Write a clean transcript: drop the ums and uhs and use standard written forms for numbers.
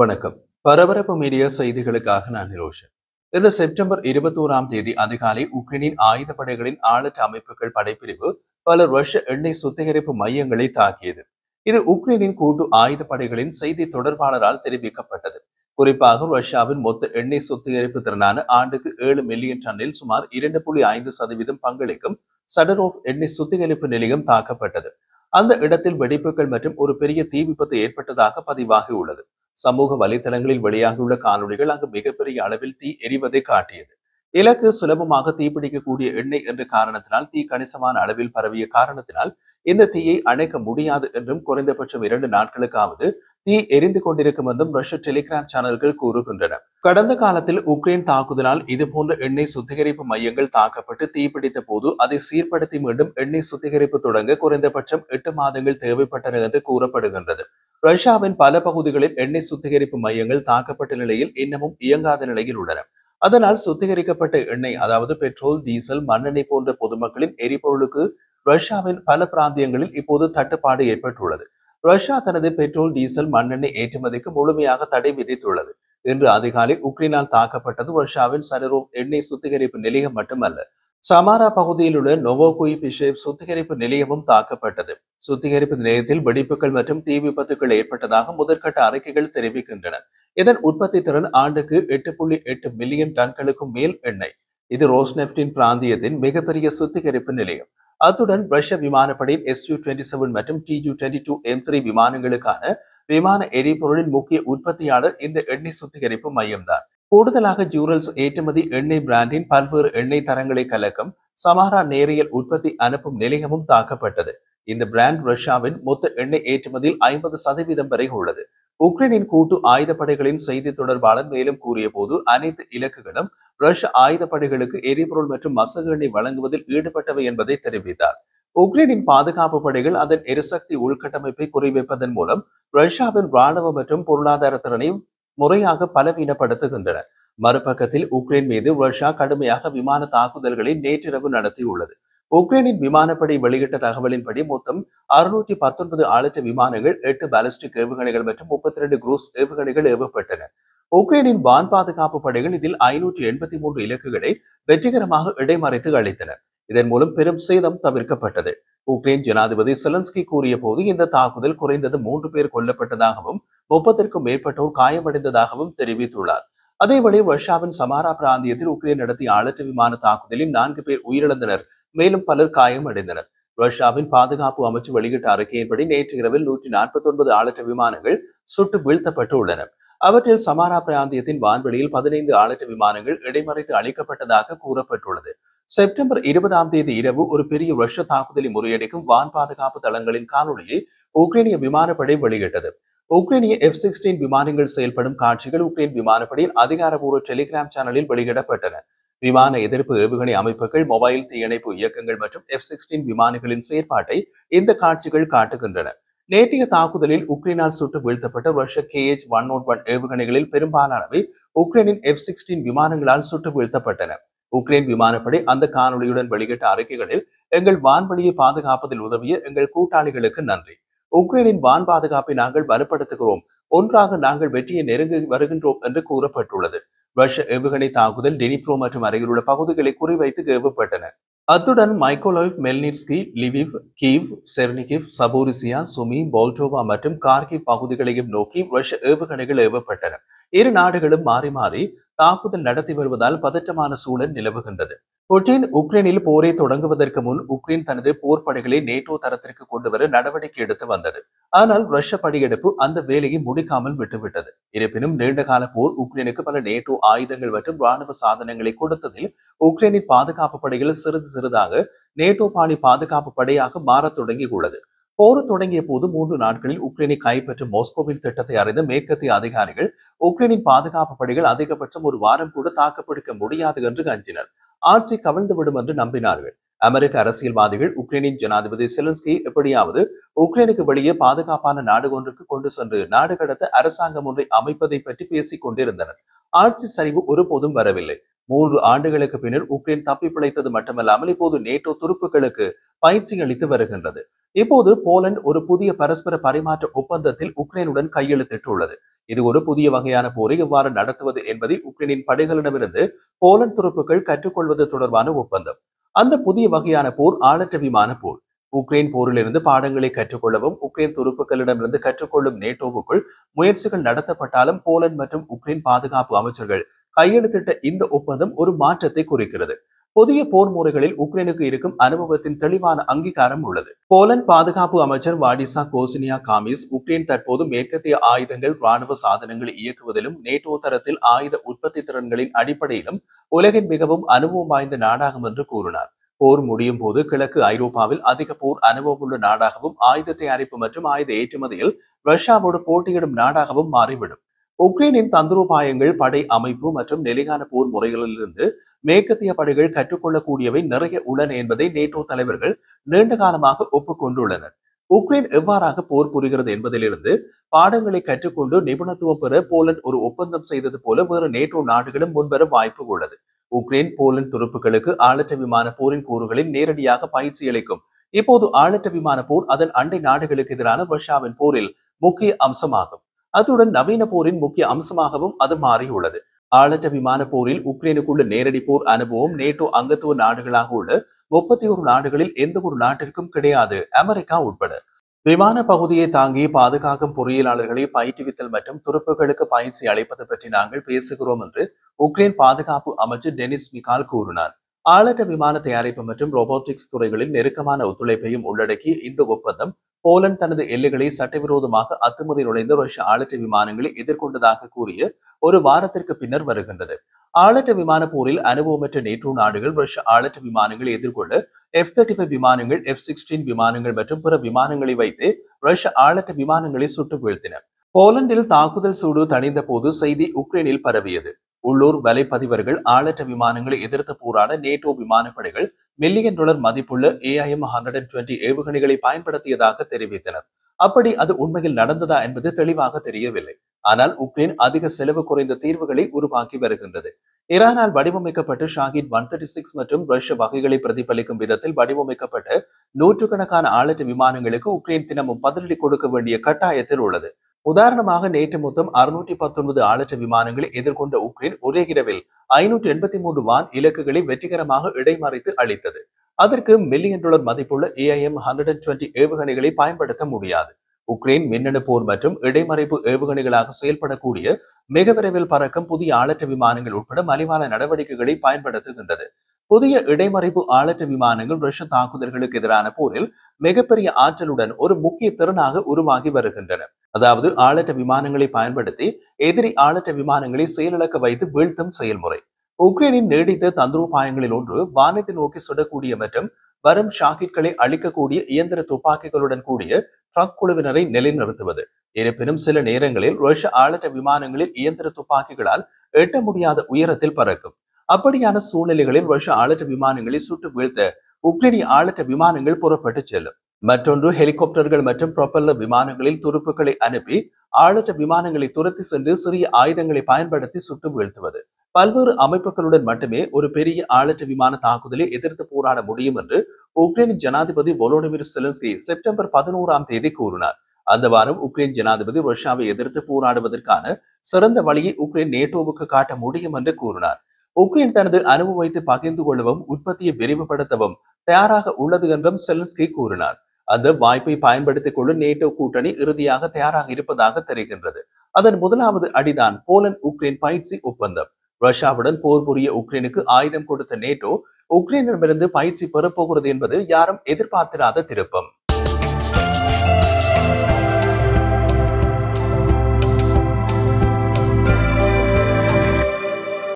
வணக்கம். பரபரப்பு மீடியா செய்திகளுக்காக நான் நிரோஷன். இன்று செப்டம்பர் 21ஆம் தேதி அதிகாலை உக்ரைனின் ஆயுதப்படைகளின் ஆளற்ற அமைப்புகள் படைப்பிரிவு பல ரஷ்ய எண்ணெய் சுத்திகரிப்பு மையங்களை தாக்கியது. இது உக்ரைனின் கூட்டு ஆயுதப்படைகளின் செய்தி தொடர்பாளரால் தெரிவிக்கப்பட்டது. குறிப்பாக ரஷ்யாவின் மொத்த எண்ணெய் சுத்திகரிப்பு திறனான ஆண்டுக்கு 7 மில்லியன் டன்னில் சுமார் 2.5% பங்களிக்கும் சடரோவ் எண்ணெய் சுத்திகரிப்பு நிலையம் தாக்கப்பட்டது. அந்த இடத்தில் வெடிப்புகள் மற்றும் ஒரு பெரிய தீ விபத்து ஏற்பட்டதாக பதிவாகியுள்ளது. சமூக வலைதளங்களில் வெளியாகியுள்ள காணொளிகள் அங்கு மிகப்பெரிய அளவில் தீ எரிவதை காட்டியது. இலக்கு சுலபமாக தீப்பிடிக்கக்கூடிய எண்ணெய் என்ற காரணத்தினால் தீ கணிசமான அளவில் பரவிய காரணத்தினால் இந்த தீயை அணைக்க முடியாது என்றும் குறைந்தபட்சம் 2 நாட்களுக்காவது தீ எரிந்து கொண்டிருக்கும் என்றும் ரஷ்ய டெலிகிராம் சேனல்கள் கூறுகின்றன. கடந்த காலத்தில் உக்ரைன் தாக்குதலால் இதுபோன்ற எண்ணெய் சுத்திகரிப்பு மையங்கள் தாக்கப்பட்டு தீப்பிடித்த போது அதை சீர்படுத்தி மீண்டும் எண்ணெய் சுத்திகரிப்பு தொடங்க குறைந்தபட்சம் 8 மாதங்கள் தேவைப்பட்டன என்று கூறப்படுகின்றது. ரஷ்யாவின் பல பகுதிகளில் எண்ணெய் சுத்திகரிப்பு மையங்கள் தாக்கப்பட்ட நிலையில் இன்னமும் இயங்காத நிலையில் உள்ளன. அதனால் சுத்திகரிக்கப்பட்ட எண்ணெய் அதாவது பெட்ரோல், டீசல், மண்ணெண்ணெய் போன்ற பொதுமக்களின் எரிபொருளுக்கு ரஷ்யாவின் பல பிராந்தியங்களில் இப்போது தட்டுப்பாடு ஏற்பட்டுள்ளது. ரஷ்யா தனது பெட்ரோல், டீசல், மண்ணெண்ணெய் ஏற்றுமதிக்கு முழுமையாக தடை விதித்துள்ளது. இன்று அதிகாலை உக்ரைனால் தாக்கப்பட்டது ரஷ்யாவின் சடரோவ் எண்ணெய் சுத்திகரிப்பு நிலையம் மட்டுமல்ல, சமாரா பகுதியில் உள்ள நோவோகுய் பிஷேப் சுத்திகரிப்பு நிலையமும் தாக்கப்பட்டது. சுத்திகரிப்பு நிலையத்தில் வெடிப்புகள் மற்றும் தீ விபத்துகள் ஏற்பட்டதாக முதற்கட்ட அறிக்கைகள் தெரிவிக்கின்றன. இதன் உற்பத்தி திறன் ஆண்டுக்கு 8.8 மில்லியன் டன்களுக்கும் மேல் எண்ணெய். இது ரோஸ்நெப்டின் பிராந்தியத்தின் மிகப்பெரிய சுத்திகரிப்பு நிலையம். அத்துடன் ரஷ்ய விமானப்படையின் Su-27 மற்றும் Tu-22M3 விமானங்களுக்கான விமான எரிபொருளின் முக்கிய உற்பத்தியாளர் இந்த எண்ணெய் சுத்திகரிப்பு மையம்தான். கூடுதலாக ஜூரல்ஸ் ஏற்றுமதி எண்ணெய் பிராண்டின் பல்வேறு எண்ணெய் தரங்களை கலக்கும் சமாரா நேரியல் உற்பத்தி அனுப்பும் நிலையமும் தாக்கப்பட்டது. இந்த பிராண்ட் ரஷ்யாவின் மொத்த எண்ணெய் ஏற்றுமதியில் 50% வரை உள்ளது. உக்ரைனின் கூட்டு ஆயுதப்படைகளின் செய்தி தொடர்பாளர் மேலும் கூறிய போது அனைத்து இலக்குகளும் ரஷ்ய ஆயுதப்படைகளுக்கு எரிபொருள் மற்றும் மசகு எண்ணெய் வழங்குவதில் ஈடுபட்டவை என்பதை தெரிவித்தார். உக்ரைனின் பாதுகாப்பு படைகள் அதன் எரிசக்தி உள்கட்டமைப்பை குறிவைப்பதன் மூலம் ரஷ்யாவின் ராணுவ மற்றும் பொருளாதார திறனை முறையாக பலவீனப்படுத்துகின்றன. மறுபக்கத்தில் உக்ரைன் மீது ரஷ்யா கடுமையாக விமான தாக்குதல்களை நேற்றிரவு நடத்தியுள்ளது. உக்ரைனின் விமானப்படை வெளியிட்ட தகவலின்படி மொத்தம் 619 ஆளற்ற விமானங்கள், 8 பாலிஸ்டிக் ஏவுகணைகள் மற்றும் 32 குரூஸ் ஏவுகணைகள் ஏவப்பட்டன. உக்ரைனின் வான் பாதுகாப்பு படைகள் இதில் 583 இலக்குகளை வெற்றிகரமாக இடைமறைத்து அளித்தனர். இதன் மூலம் பெரும் சேதம் தவிர்க்கப்பட்டது. உக்ரைன் ஜனாதிபதி செலன்ஸ்கி கூறிய போது இந்த தாக்குதல் குறைந்தது 3 பேர் கொல்லப்பட்டதாகவும் 30க்கும் மேற்பட்டோர் காயமடைந்ததாகவும் தெரிவித்துள்ளார். அதேவேளை ரஷ்யாவின் சமாரா பிராந்தியத்தில் உக்ரைன் நடத்திய ஆளற்ற விமான தாக்குதலில் 4 பேர் உயிரிழந்தனர், மேலும் பலர் காயமடைந்தனர். ரஷ்யாவின் பாதுகாப்பு அமைச்சு வெளியிட்ட அறிக்கையின்படி நேற்று இரவில் 149 ஆளற்ற விமானங்கள் சுட்டு வீழ்த்தப்பட்டு உள்ளன. அவற்றில் சமாரா பிராந்தியத்தின் வான்வெளியில் 15 ஆளற்ற விமானங்கள் இடைமறைத்து அளிக்கப்பட்டதாக கூறப்பட்டுள்ளது. செப்டம்பர் 20ஆம் தேதி இரவு ஒரு பெரிய ரஷ்ய தாக்குதலை முறியடிக்கும் வான் பாதுகாப்பு தளங்களின் காணொலியை உக்ரைனிய விமானப்படை வெளியிட்டது. உக்ரைனிய F-16 விமானங்கள் செயல்படும் காட்சிகள் உக்ரைன் விமானப்படையின் அதிகாரப்பூர்வ டெலிகிராம் சேனலில் வெளியிடப்பட்டன. விமான எதிர்ப்பு ஏவுகணை அமைப்புகள், மொபைல் தீயணைப்பு இயக்கங்கள் மற்றும் F-16 விமானங்களின் செயற்பாட்டை இந்த காட்சிகள் காட்டுகின்றன. நேற்றைய தாக்குதலில் உக்ரைனால் சுட்டு வீழ்த்தப்பட்ட ரஷ்ய Kh-101 ஏவுகணைகளில் பெரும்பாலானவை உக்ரைனின் F-16 விமானங்களால் சுட்டு வீழ்த்தப்பட்டன. உக்ரைன் விமானப்படை அந்த காணொலியுடன் வெளியிட்ட அறிக்கைகளில், எங்கள் வான்வெளியை பாதுகாப்பதில் உதவிய எங்கள் கூட்டாளிகளுக்கு நன்றி. உக்ரைனின் வான் பாதுகாப்பை நாங்கள் பலப்படுத்துகிறோம். ஒன்றாக நாங்கள் வெற்றியை நெருங்கி வருகின்றோம் என்று கூறப்பட்டுள்ளது. ரஷ்ய ஏவுகணை தாக்குதல் டெனிப்ரோ மற்றும் அருகிலுள்ள பகுதிகளை குறிவைத்து ஏவப்பட்டன. அத்துடன் மைக்கோலைவ், மெல்னிட்ஸ்கி, லிவிவ், கீவ், செர்னிகிவ், சபோரிசியா, சுமி, போல்டோவா மற்றும் கார்கிவ் பகுதிகளையும் நோக்கி ரஷ்ய ஏவுகணைகள் ஏவப்பட்டன. இரு நாடுகளும் மாறி மாறி தாக்குதல் நடத்தி வருவதால் பதற்றமான சூழல் நிலவுகின்றது. புட்டின் உக்ரைனில் போரை தொடங்குவதற்கு முன் உக்ரைன் தனது போர்ப்படைகளை நேட்டோ தரத்திற்கு கொண்டுவர நடவடிக்கை எடுத்து வந்தது. ஆனால் ரஷ்ய படையெடுப்பு அந்த வேலையை முடிக்காமல் விட்டுவிட்டது. இருப்பினும் நீண்டகால போர் உக்ரைனுக்கு பல நேட்டோ ஆயுதங்கள் மற்றும் ராணுவ சாதனங்களை கொடுத்ததில் உக்ரைனின் பாதுகாப்பு படைகள் சிறிது சிறிதாக நேட்டோ பாணி பாதுகாப்பு படையாக மாறத் தொடங்கியுள்ளது. போர் தொடங்கிய போது 3 நாட்களில் உக்ரைனை கைப்பற்றும் மாஸ்கோவின் திட்டத்தை அறிந்த மேற்கத்திய அதிகாரிகள் உக்ரைனின் பாதுகாப்பு படைகள் அதிகபட்சம் ஒரு வாரம் கூட தாக்குப்பிடிக்க முடியாது என்று அஞ்சினர். ஆட்சி கவிழ்ந்துவிடும் என்று நம்பினார்கள். அமெரிக்க அரசியல்வாதிகள் உக்ரைனின் ஜனாதிபதி செலன்ஸ்கி எப்படியாவது உக்ரைனுக்கு வெளியே பாதுகாப்பான நாடு ஒன்றுக்கு கொண்டு சென்று நாடு கடத்த அரசாங்கம் ஒன்றை அமைப்பதை பற்றி பேசிக் கொண்டிருந்தனர். ஆட்சி சரிவு ஒருபோதும் வரவில்லை. 3 ஆண்டுகளுக்கு பின்னர் உக்ரைன் தப்பி பிழைத்தது மட்டுமல்லாமல் இப்போது நேட்டோ துருப்புகளுக்கு பயிற்சி அளித்து வருகின்றது. இப்போது போலந்து ஒரு புதிய பரஸ்பர பரிமாற்ற ஒப்பந்தத்தில் உக்ரைனுடன் கையெழுத்திட்டுள்ளது. இது ஒரு புதிய வகையான போரை எவ்வாறு நடத்துவது என்பதை உக்ரைனின் படைகளிடமிருந்து போலந்து துருப்புக்கள் கற்றுக்கொள்வது தொடர்பான ஒப்பந்தம். அந்த புதிய வகையான போர் ஆளற்ற விமான போர். உக்ரைன் போரிலிருந்து பாடங்களை கற்றுக்கொள்ளவும் உக்ரைன் துருப்புக்களிடமிருந்து கற்றுக்கொள்ளும் நேட்டோவுக்குள் முயற்சிகள் நடத்தப்பட்டாலும் போலந்து மற்றும் உக்ரைன் பாதுகாப்பு அமைச்சர்கள் கையெழுத்திட்ட இந்த ஒப்பந்தம் ஒரு மாற்றத்தை குறிக்கிறது. புதிய போர் முறைகளில் உக்ரைனுக்கு இருக்கும் அனுபவத்தின் தெளிவான அங்கீகாரம் உள்ளது. போலந்து பாதுகாப்பு அமைச்சர் வாடிசா கோசினியா காமிஸ் உக்ரைன் தற்போது மேற்கத்திய ஆயுதங்கள், ராணுவ சாதனங்களை இயக்குவதிலும் நேட்டோ தரத்தில் ஆயுத உற்பத்தி திறன்களின் அடிப்படையிலும் உலகின் மிகவும் அனுபவம் வாய்ந்த நாடாகும் என்று கூறினார். போர் முடியும் போது கிழக்கு ஐரோப்பாவில் அதிக போர் அனுபவம் உள்ள நாடாகவும் ஆயுத தயாரிப்பு மற்றும் ஆயுத ஏற்றுமதியில் ரஷ்யாவோடு போட்டியிடும் நாடாகவும் மாறிவிடும். உக்ரைனின் தந்திரோபாயங்கள், படை அமைப்பு மற்றும் நிலையான போர் முறைகளிலிருந்து மேற்கத்திய படைகள் கற்றுக்கொள்ளக்கூடியவை நிறைய உள்ளன என்பதை நேட்டோ தலைவர்கள் நீண்ட காலமாக ஒப்புக்கொண்டுள்ளனர். உக்ரைன் எவ்வாறாக போர் புரிகிறது என்பதிலிருந்து பாடங்களை கற்றுக்கொண்டு நிபுணத்துவம் பெற போலந்து ஒரு ஒப்பந்தம் செய்தது போல வேறு நேட்டோ நாடுகளும் முன்வர வாய்ப்பு உள்ளது. உக்ரைன் போலந்து துருப்புகளுக்கு ஆளற்ற விமான போரின் கூறுகளில் நேரடியாக பயிற்சி அளிக்கும். இப்போது ஆளற்ற விமான போர் அதன் அண்டை நாடுகளுக்கு எதிரான ரஷ்யாவின் போரில் முக்கிய அம்சமாகும். அத்துடன் நவீன போரின் முக்கிய அம்சமாகவும் அது மாறியுள்ளது. ஆளற்ற விமான போரில் உக்ரைனுக்குள்ள நேரடி போர் அனுபவம் நேட்டோ அங்கத்துவ நாடுகளாக உள்ள 31 நாடுகளில் எந்த ஒரு நாட்டிற்கும் கிடையாது, அமெரிக்கா உட்பட. விமான பகுதியை தாங்கி பாதுகாக்கும் பொறியியலாளர்களை பயிற்றுவித்தல் மற்றும் துருப்புகளுக்கு பயிற்சி அளிப்பது பற்றி நாங்கள் பேசுகிறோம் என்று உக்ரைன் பாதுகாப்பு அமைச்சர் டெனிஸ் மிகால் கூறினார். ஆளற்ற விமான தயாரிப்பு மற்றும் ரோபோட்டிக்ஸ் துறைகளில் நெருக்கமான ஒத்துழைப்பையும் உள்ளடக்கிய இந்த ஒப்பந்தம் போலந்து தனது எல்லைகளை சட்டவிரோதமாக அத்துமீறி நுழைந்த ரஷ்ய ஆளற்ற விமானங்களை எதிர்கொண்டதாக கூறிய ஒரு வாரத்திற்கு பின்னர் வருகின்றது. ஆளற்ற விமான போரில் அனுபவமற்ற நேட்டோ நாடுகள் ரஷ்ய ஆளற்ற விமானங்களை எதிர்கொள்ள F-35 விமானங்கள், F-16 விமானங்கள் மற்றும் பிற விமானங்களை வைத்து ரஷ்ய ஆளற்ற விமானங்களை சுட்டு வீழ்த்தின. போலந்தில் தாக்குதல் சூடு தணிந்த போது செய்தி உக்ரைனில் பரவியது. உள்ளூர் வலைப்பதிவர்கள் ஆளற்ற விமானங்களை எதிர்த்து போராட நேட்டோ விமானப்படைகள் $1 மில்லியன் மதிப்புள்ள AIM-120 ஏவுகணைகளை பயன்படுத்தியதாக தெரிவித்தனர். அப்படி அது உண்மையில் நடந்ததா என்பது தெளிவாக தெரியவில்லை. ஆனால் உக்ரைன் அதிக செலவு குறைந்த தீர்வுகளை உருவாக்கி வருகின்றது. ஈரானால் வடிவமைக்கப்பட்ட ஷாஹிட் 136 மற்றும் ரஷ்ய வகைகளை பிரதிபலிக்கும் விதத்தில் வடிவமைக்கப்பட்ட நூற்றுக்கணக்கான ஆளற்ற விமானங்களுக்கு உக்ரைன் தினமும் பதிலடி கொடுக்க வேண்டிய கட்டாயத்தில் உள்ளது. உதாரணமாக நேற்று மொத்தம் 619 ஆளற்ற விமானங்களை எதிர்கொண்ட உக்ரைன் ஒரே இரவில் 583 வான் இலக்குகளை வெற்றிகரமாக இடைமறித்து அளித்தது. அதற்கு $1 மில்லியன் மதிப்புள்ள AIM-120 ஏவுகணைகளை பயன்படுத்த முடியாது. உக்ரைன் மின்னணு போர் மற்றும் இடைமறைப்பு ஏவுகணைகளாக செயல்படக்கூடிய மிக விரைவில் பறக்கும் புதிய ஆளற்ற விமானங்கள் உட்பட மலிவான நடவடிக்கைகளை பயன்படுத்துகின்றது. புதிய இடைமறைப்பு ஆளற்ற விமானங்கள் ரஷ்ய தாக்குதல்களுக்கு எதிரான போரில் மிகப்பெரிய ஆற்றலுடன் ஒரு முக்கிய திறனாக உருவாகி வருகின்றன. அதாவது ஆளற்ற விமானங்களை பயன்படுத்தி எதிரி ஆளற்ற விமானங்களை செயலிழக்க வைத்து வீழ்த்தும் செயல்முறை. உக்ரைனின் நீடித்த தந்திரோபாயங்களில் ஒன்று வானத்தை நோக்கி சுடக்கூடிய மற்றும் வரும் ஷாக்கிட்களை அழிக்கக்கூடிய இயந்திர துப்பாக்கிகளுடன் கூடிய ட்ரக் குழுவினரை நிலைநிறுத்துவது. இருப்பினும் சில நேரங்களில் ரஷ்ய ஆளற்ற விமானங்களில் இயந்திர துப்பாக்கிகளால் எட்ட முடியாத உயரத்தில் பறக்கும். அப்படியான சூழ்நிலைகளில் ரஷ்ய ஆளற்ற விமானங்களை சுட்டு வீழ்த்த உக்ரைனிய ஆளற்ற விமானங்கள் புறப்பட்டு செல்லும். மற்றொன்று ஹெலிகாப்டர்கள் மற்றும் புரொப்பல்லர் விமானங்களில் துருப்புக்களை அனுப்பி ஆளற்ற விமானங்களை துரத்தி சென்று சிறிய ஆயுதங்களை பயன்படுத்தி சுட்டு வீழ்த்துவது. பல்வேறு அமைப்புகளுடன் மட்டுமே ஒரு பெரிய ஆளற்ற விமான தாக்குதலை எதிர்த்து போராட முடியும் என்று உக்ரைன் ஜனாதிபதி வோலோடிமிர் செலன்ஸ்கி செப்டம்பர் 11 கூறினார். அந்த வாரம் உக்ரைன் ஜனாதிபதி ரஷ்யாவை எதிர்த்து போராடுவதற்கான சிறந்த வழியை உக்ரைன் நேட்டோவுக்கு காட்ட முடியும் என்று கூறினார். உக்ரைன் தனது அனுபவத்தை பகிர்ந்து கொள்ளவும் உற்பத்தியை விரிவுபடுத்தவும் தயாராக உள்ளது என்றும் செலன்ஸ்கி கூறினார். அந்த வாய்ப்பை பயன்படுத்திக் கொள்ள நேட்டோ கூட்டணி இறுதியாக தயாராக இருப்பதாக தெரிகின்றது. அதன் முதலாவது அடிதான் போலந்து உக்ரைன் பயிற்சி ஒப்பந்தம். ரஷ்யாவுடன் போர் புரிய உக்ரைனுக்கு ஆயுதம் கொடுத்த நேட்டோ உக்ரைனிடமிருந்து பயிற்சி பெறப்போகிறது என்பது யாரும் எதிர்பார்த்திராத திருப்பம்.